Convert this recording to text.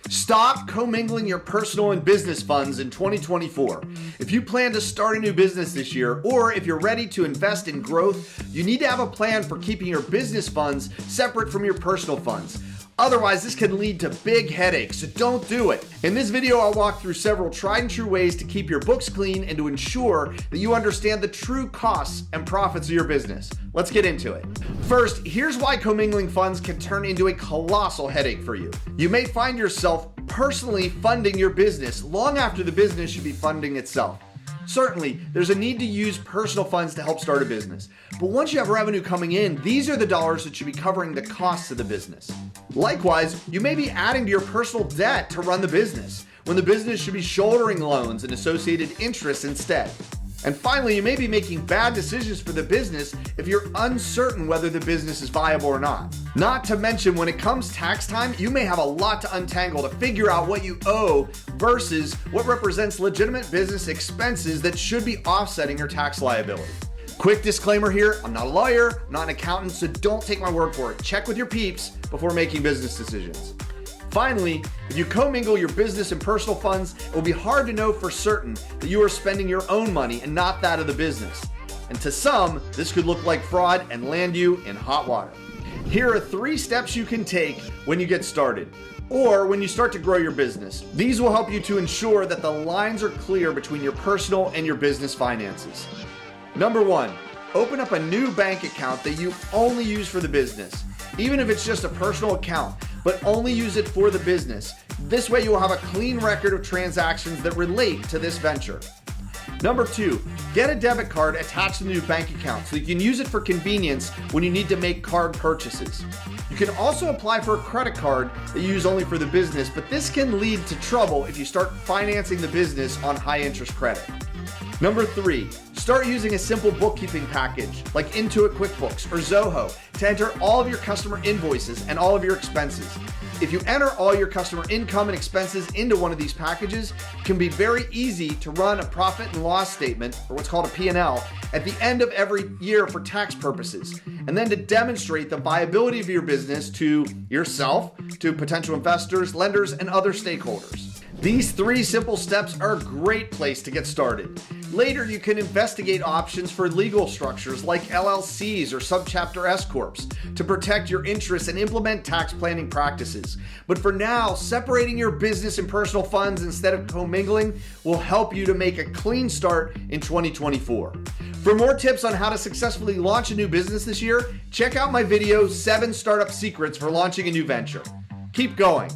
Stop commingling your personal and business funds in 2024. If you plan to start a new business this year, or if you're ready to invest in growth, you need to have a plan for keeping your business funds separate from your personal funds. Otherwise, this can lead to big headaches, so don't do it. In this video, I'll walk through several tried and true ways to keep your books clean and to ensure that you understand the true costs and profits of your business. Let's get into it. First, here's why commingling funds can turn into a colossal headache for you. You may find yourself personally funding your business long after the business should be funding itself. Certainly, there's a need to use personal funds to help start a business. But once you have revenue coming in, these are the dollars that should be covering the costs of the business. Likewise, you may be adding to your personal debt to run the business, when the business should be shouldering loans and associated interest instead. And finally, you may be making bad decisions for the business if you're uncertain whether the business is viable or not. Not to mention, when it comes tax time, you may have a lot to untangle to figure out what you owe versus what represents legitimate business expenses that should be offsetting your tax liability. Quick disclaimer here, I'm not a lawyer, I'm not an accountant, so don't take my word for it. Check with your peeps before making business decisions. Finally, if you commingle your business and personal funds, it will be hard to know for certain that you are spending your own money and not that of the business. And to some, this could look like fraud and land you in hot water. Here are 3 steps you can take when you get started, or when you start to grow your business. These will help you to ensure that the lines are clear between your personal and your business finances. Number 1, open up a new bank account that you only use for the business. Even if it's just a personal account, but only use it for the business. This way you will have a clean record of transactions that relate to this venture. Number 2, get a debit card attached to the new bank account so you can use it for convenience when you need to make card purchases. You can also apply for a credit card that you use only for the business, but this can lead to trouble if you start financing the business on high interest credit. Number 3, start using a simple bookkeeping package like Intuit QuickBooks or Zoho to enter all of your customer invoices and all of your expenses. If you enter all your customer income and expenses into one of these packages, it can be very easy to run a profit and loss statement, or what's called a P&L, at the end of every year for tax purposes, and then to demonstrate the viability of your business to yourself, to potential investors, lenders, and other stakeholders. These 3 simple steps are a great place to get started. Later, you can investigate options for legal structures like LLCs or subchapter S Corps to protect your interests and implement tax planning practices. But for now, separating your business and personal funds instead of commingling will help you to make a clean start in 2024. For more tips on how to successfully launch a new business this year, check out my video, 7 Startup Secrets for Launching a New Venture. Keep going.